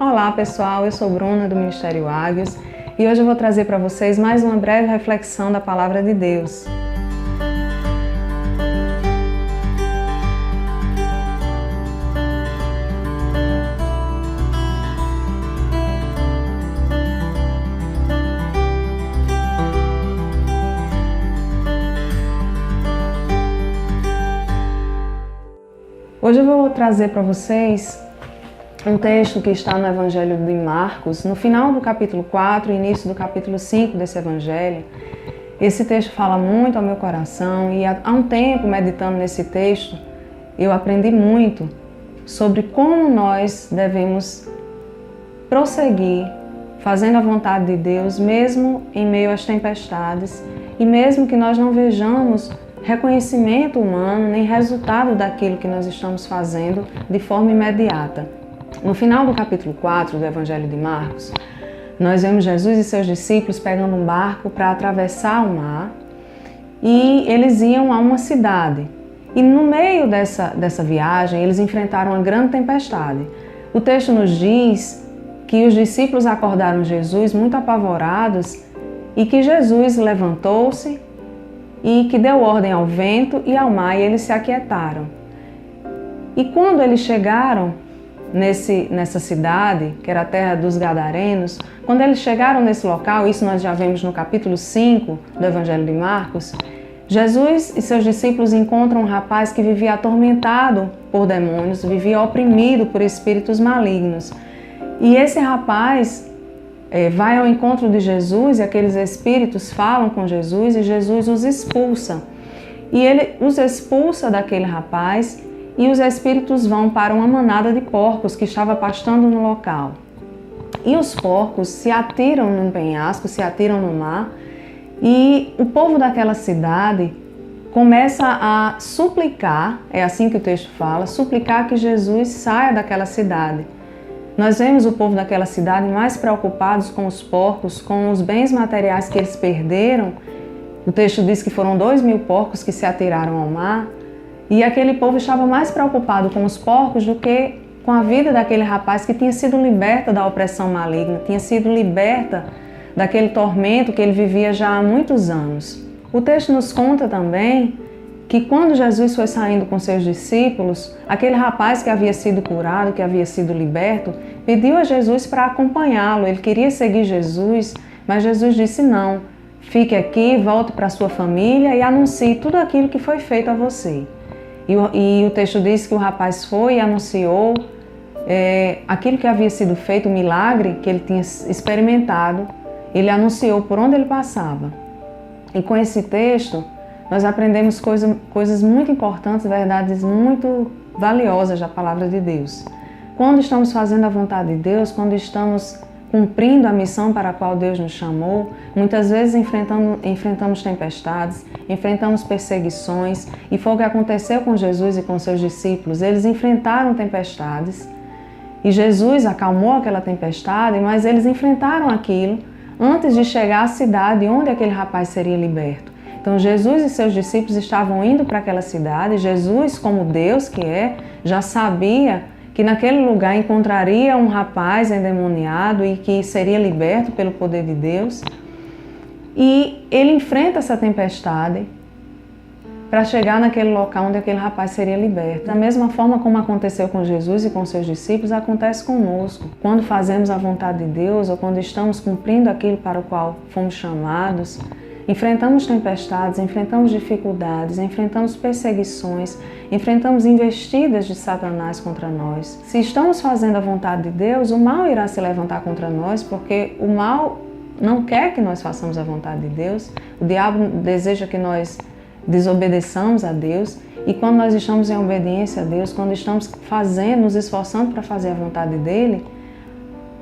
Olá pessoal, eu sou Bruna do Ministério Águias e hoje eu vou trazer para vocês mais uma breve reflexão da Palavra de Deus. Hoje eu vou trazer para vocês um texto que está no Evangelho de Marcos, no final do capítulo 4 e início do capítulo 5 desse Evangelho. Esse texto fala muito ao meu coração e há um tempo, meditando nesse texto, eu aprendi muito sobre como nós devemos prosseguir fazendo a vontade de Deus, mesmo em meio às tempestades e mesmo que nós não vejamos reconhecimento humano nem resultado daquilo que nós estamos fazendo de forma imediata. No final do capítulo 4 do Evangelho de Marcos, nós vemos Jesus e seus discípulos pegando um barco para atravessar o mar e eles iam a uma cidade. E no meio dessa viagem, eles enfrentaram uma grande tempestade. O texto nos diz que os discípulos acordaram Jesus muito apavorados e que Jesus levantou-se e que deu ordem ao vento e ao mar e eles se aquietaram. E quando eles chegaram nessa cidade, que era a terra dos Gadarenos, quando eles chegaram nesse local, isso nós já vemos no capítulo 5 do Evangelho de Marcos, Jesus e seus discípulos encontram um rapaz que vivia atormentado por demônios, vivia oprimido por espíritos malignos. E esse rapaz vai ao encontro de Jesus e aqueles espíritos falam com Jesus e Jesus os expulsa. E ele os expulsa daquele rapaz e os espíritos vão para uma manada de porcos que estava pastando no local. E os porcos se atiram num penhasco, se atiram no mar, e o povo daquela cidade começa a suplicar, é assim que o texto fala, suplicar que Jesus saia daquela cidade. Nós vemos o povo daquela cidade mais preocupados com os porcos, com os bens materiais que eles perderam. O texto diz que foram 2.000 porcos que se atiraram ao mar. E aquele povo estava mais preocupado com os porcos do que com a vida daquele rapaz que tinha sido liberta da opressão maligna, tinha sido liberta daquele tormento que ele vivia já há muitos anos. O texto nos conta também que quando Jesus foi saindo com seus discípulos, aquele rapaz que havia sido curado, que havia sido liberto, pediu a Jesus para acompanhá-lo. Ele queria seguir Jesus, mas Jesus disse não, fique aqui, volte para a sua família e anuncie tudo aquilo que foi feito a você. E o texto diz que o rapaz foi e anunciou aquilo que havia sido feito, o milagre que ele tinha experimentado, ele anunciou por onde ele passava. E com esse texto, nós aprendemos coisas muito importantes, verdades muito valiosas da Palavra de Deus. Quando estamos fazendo a vontade de Deus, quando estamos cumprindo a missão para a qual Deus nos chamou, muitas vezes enfrentamos tempestades, enfrentamos perseguições, e foi o que aconteceu com Jesus e com seus discípulos. Eles enfrentaram tempestades e Jesus acalmou aquela tempestade, mas eles enfrentaram aquilo antes de chegar à cidade onde aquele rapaz seria liberto. Então Jesus e seus discípulos estavam indo para aquela cidade. Jesus, como Deus que é, já sabia que naquele lugar encontraria um rapaz endemoniado e que seria liberto pelo poder de Deus. E ele enfrenta essa tempestade para chegar naquele local onde aquele rapaz seria liberto. Da mesma forma como aconteceu com Jesus e com seus discípulos, acontece conosco. Quando fazemos a vontade de Deus ou quando estamos cumprindo aquilo para o qual fomos chamados, enfrentamos tempestades, enfrentamos dificuldades, enfrentamos perseguições, enfrentamos investidas de Satanás contra nós. Se estamos fazendo a vontade de Deus, o mal irá se levantar contra nós, porque o mal não quer que nós façamos a vontade de Deus. O diabo deseja que nós desobedeçamos a Deus. E quando nós estamos em obediência a Deus, quando estamos nos esforçando para fazer a vontade dele,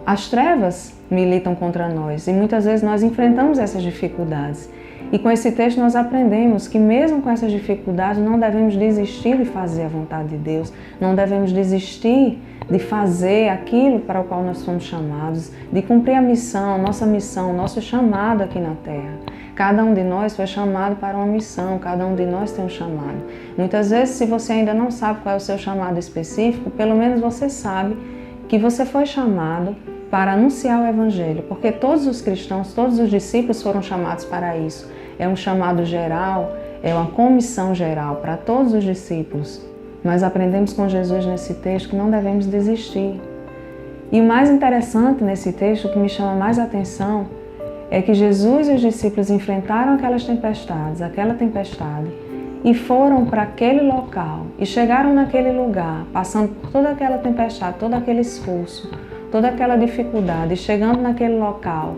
as trevas militam contra nós e muitas vezes nós enfrentamos essas dificuldades. E com esse texto nós aprendemos que mesmo com essas dificuldades não devemos desistir de fazer a vontade de Deus, não devemos desistir de fazer aquilo para o qual nós fomos chamados, de cumprir a missão, nosso chamado aqui na Terra. Cada um de nós foi chamado para uma missão, cada um de nós tem um chamado. Muitas vezes, se você ainda não sabe qual é o seu chamado específico, pelo menos você sabe que você foi chamado para anunciar o Evangelho, porque todos os cristãos, todos os discípulos foram chamados para isso. É um chamado geral, é uma comissão geral para todos os discípulos. Nós aprendemos com Jesus nesse texto que não devemos desistir. E o mais interessante nesse texto, o que me chama mais atenção, é que Jesus e os discípulos enfrentaram aquela tempestade, e foram para aquele local, e chegaram naquele lugar, passando por toda aquela tempestade, todo aquele esforço, toda aquela dificuldade, e chegando naquele local,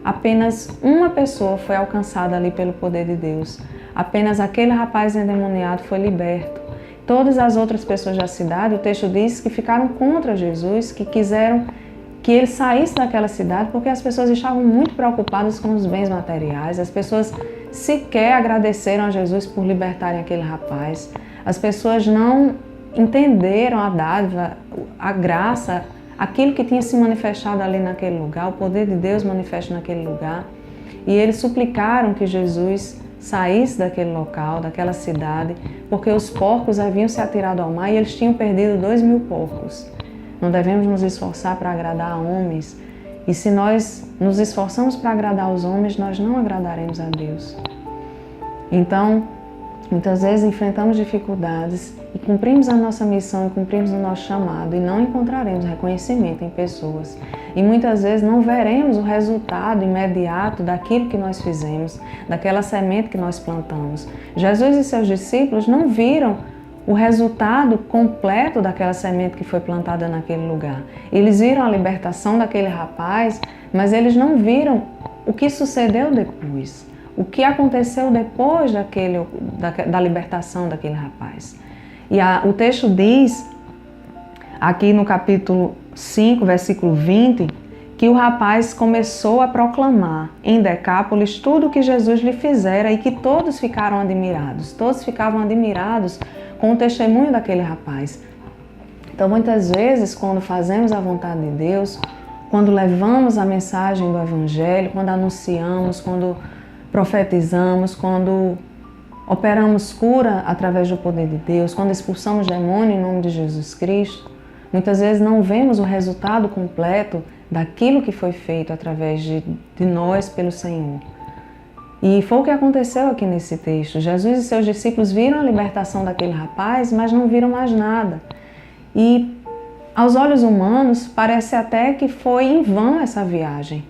apenas uma pessoa foi alcançada ali pelo poder de Deus. Apenas aquele rapaz endemoniado foi liberto. Todas as outras pessoas da cidade, o texto diz que ficaram contra Jesus, que quiseram que ele saísse daquela cidade, porque as pessoas estavam muito preocupadas com os bens materiais. As pessoas sequer agradeceram a Jesus por libertarem aquele rapaz. As pessoas não entenderam a dádiva, a graça, aquilo que tinha se manifestado ali naquele lugar, o poder de Deus manifesto naquele lugar. E eles suplicaram que Jesus saísse daquele local, daquela cidade, porque os porcos haviam se atirado ao mar e eles tinham perdido 2.000 porcos. Não devemos nos esforçar para agradar a homens, e se nós nos esforçamos para agradar os homens, nós não agradaremos a Deus. Então, muitas vezes enfrentamos dificuldades e cumprimos a nossa missão e cumprimos o nosso chamado e não encontraremos reconhecimento em pessoas. E muitas vezes não veremos o resultado imediato daquilo que nós fizemos, daquela semente que nós plantamos. Jesus e seus discípulos não viram o resultado completo daquela semente que foi plantada naquele lugar. Eles viram a libertação daquele rapaz, mas eles não viram o que sucedeu depois. O que aconteceu depois da libertação daquele rapaz. E o texto diz, aqui no capítulo 5, versículo 20, que o rapaz começou a proclamar em Decápolis tudo o que Jesus lhe fizera e que todos ficaram admirados. Todos ficavam admirados com o testemunho daquele rapaz. Então, muitas vezes, quando fazemos a vontade de Deus, quando levamos a mensagem do Evangelho, quando anunciamos, quando profetizamos, quando operamos cura através do poder de Deus, quando expulsamos demônio em nome de Jesus Cristo, muitas vezes não vemos o resultado completo daquilo que foi feito através de nós pelo Senhor. E foi o que aconteceu aqui nesse texto. Jesus e seus discípulos viram a libertação daquele rapaz, mas não viram mais nada. E aos olhos humanos parece até que foi em vão essa viagem.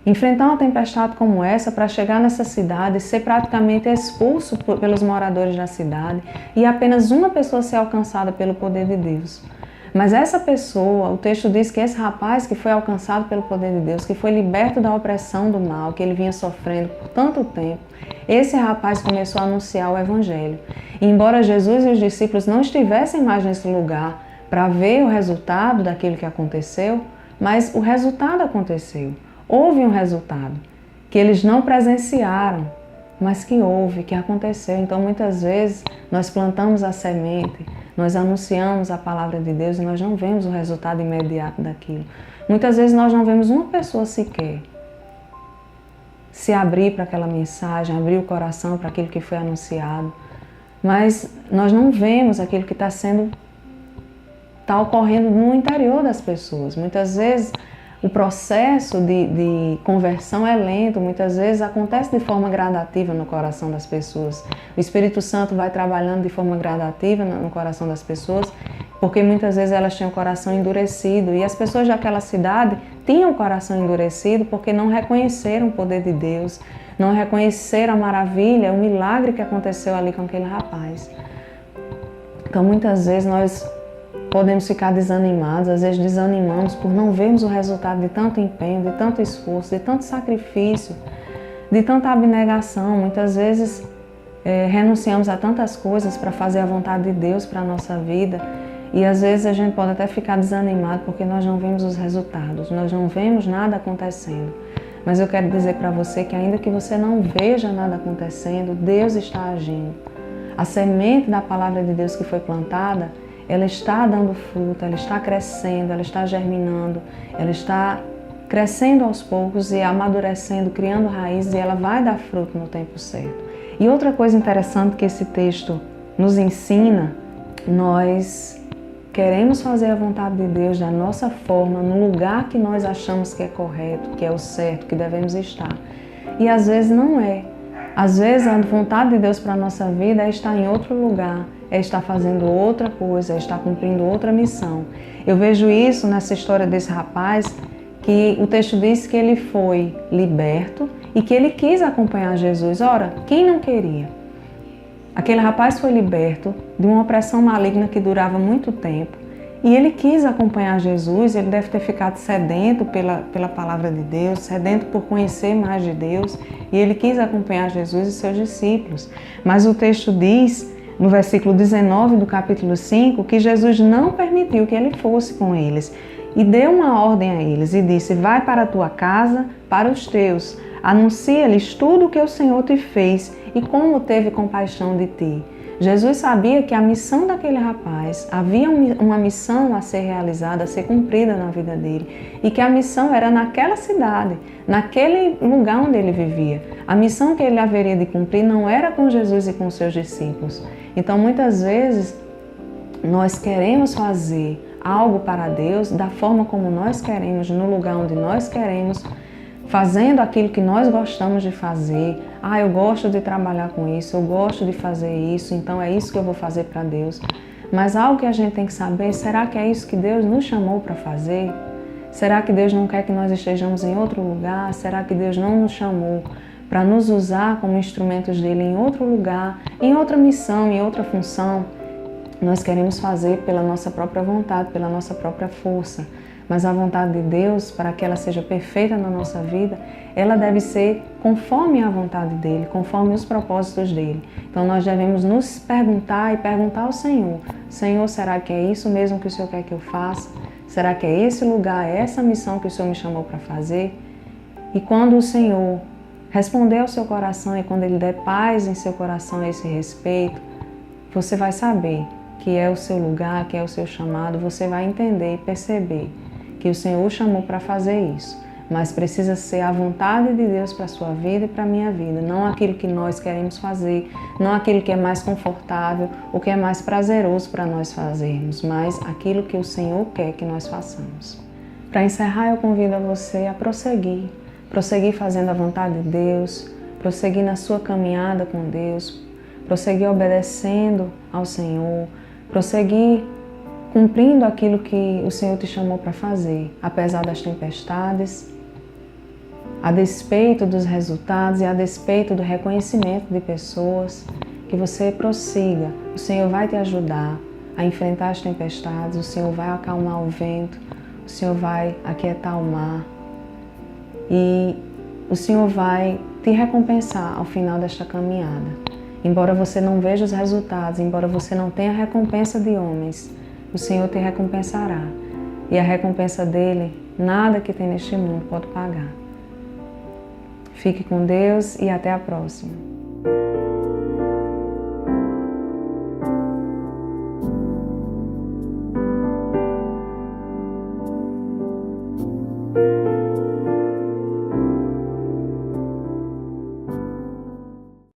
Enfrentar uma tempestade como essa para chegar nessa cidade e ser praticamente expulso pelos moradores da cidade e apenas uma pessoa ser alcançada pelo poder de Deus. Mas essa pessoa, o texto diz que esse rapaz que foi alcançado pelo poder de Deus, que foi liberto da opressão do mal, que ele vinha sofrendo por tanto tempo, esse rapaz começou a anunciar o Evangelho. E embora Jesus e os discípulos não estivessem mais nesse lugar para ver o resultado daquilo que aconteceu, mas o resultado aconteceu. Houve um resultado que eles não presenciaram, mas que houve, que aconteceu. Então, muitas vezes, nós plantamos a semente, nós anunciamos a palavra de Deus e nós não vemos o resultado imediato daquilo. Muitas vezes, nós não vemos uma pessoa sequer se abrir para aquela mensagem, abrir o coração para aquilo que foi anunciado. Mas nós não vemos aquilo que está ocorrendo no interior das pessoas. Muitas vezes, o processo de conversão é lento, muitas vezes acontece de forma gradativa no coração das pessoas. O Espírito Santo vai trabalhando de forma gradativa no coração das pessoas, porque muitas vezes elas tinham o coração endurecido. E as pessoas daquela cidade tinham o coração endurecido porque não reconheceram o poder de Deus, não reconheceram a maravilha, o milagre que aconteceu ali com aquele rapaz. Então muitas vezes nós podemos ficar desanimados, às vezes desanimamos por não vermos o resultado de tanto empenho, de tanto esforço, de tanto sacrifício, de tanta abnegação. Muitas vezes renunciamos a tantas coisas para fazer a vontade de Deus para a nossa vida e às vezes a gente pode até ficar desanimado porque nós não vemos os resultados, nós não vemos nada acontecendo. Mas eu quero dizer para você que ainda que você não veja nada acontecendo, Deus está agindo. A semente da palavra de Deus que foi plantada, ela está dando fruto, ela está crescendo, ela está germinando, ela está crescendo aos poucos e amadurecendo, criando raízes e ela vai dar fruto no tempo certo. E outra coisa interessante que esse texto nos ensina, nós queremos fazer a vontade de Deus da nossa forma, no lugar que nós achamos que é correto, que é o certo, que devemos estar. E às vezes não é. Às vezes a vontade de Deus para a nossa vida é estar em outro lugar, é estar fazendo outra coisa, é estar cumprindo outra missão. Eu vejo isso nessa história desse rapaz, que o texto diz que ele foi liberto e que ele quis acompanhar Jesus. Ora, quem não queria? Aquele rapaz foi liberto de uma opressão maligna que durava muito tempo e ele quis acompanhar Jesus. Ele deve ter ficado sedento pela palavra de Deus, sedento por conhecer mais de Deus, e ele quis acompanhar Jesus e seus discípulos. Mas o texto diz, no versículo 19 do capítulo 5, que Jesus não permitiu que ele fosse com eles e deu uma ordem a eles e disse: vai para a tua casa, para os teus, anuncia-lhes tudo o que o Senhor te fez e como teve compaixão de ti. Jesus sabia que a missão daquele rapaz, havia uma missão a ser realizada, a ser cumprida na vida dele, e que a missão era naquela cidade, naquele lugar onde ele vivia. A missão que ele haveria de cumprir não era com Jesus e com seus discípulos. Então, muitas vezes, nós queremos fazer algo para Deus da forma como nós queremos, no lugar onde nós queremos, fazendo aquilo que nós gostamos de fazer. Eu gosto de trabalhar com isso, eu gosto de fazer isso, então é isso que eu vou fazer para Deus. Mas algo que a gente tem que saber, será que é isso que Deus nos chamou para fazer? Será que Deus não quer que nós estejamos em outro lugar? Será que Deus não nos chamou para nos usar como instrumentos dele em outro lugar, em outra missão, em outra função? Nós queremos fazer pela nossa própria vontade, pela nossa própria força. Mas a vontade de Deus, para que ela seja perfeita na nossa vida, ela deve ser conforme a vontade dele, conforme os propósitos dele. Então nós devemos nos perguntar e perguntar ao Senhor: Senhor, será que é isso mesmo que o Senhor quer que eu faça? Será que é esse lugar, é essa missão que o Senhor me chamou para fazer? E quando o Senhor responder ao seu coração e quando Ele der paz em seu coração a esse respeito, você vai saber que é o seu lugar, que é o seu chamado, você vai entender e perceber que o Senhor o chamou para fazer isso, mas precisa ser a vontade de Deus para a sua vida e para a minha vida, não aquilo que nós queremos fazer, não aquilo que é mais confortável, o que é mais prazeroso para nós fazermos, mas aquilo que o Senhor quer que nós façamos. Para encerrar, eu convido a você a prosseguir fazendo a vontade de Deus, prosseguir na sua caminhada com Deus, prosseguir obedecendo ao Senhor, prosseguir cumprindo aquilo que o Senhor te chamou para fazer, apesar das tempestades, a despeito dos resultados e a despeito do reconhecimento de pessoas, que você prossiga. O Senhor vai te ajudar a enfrentar as tempestades, o Senhor vai acalmar o vento, o Senhor vai aquietar o mar e o Senhor vai te recompensar ao final desta caminhada. Embora você não veja os resultados, embora você não tenha a recompensa de homens, o Senhor te recompensará. E a recompensa dele, nada que tem neste mundo pode pagar. Fique com Deus e até a próxima.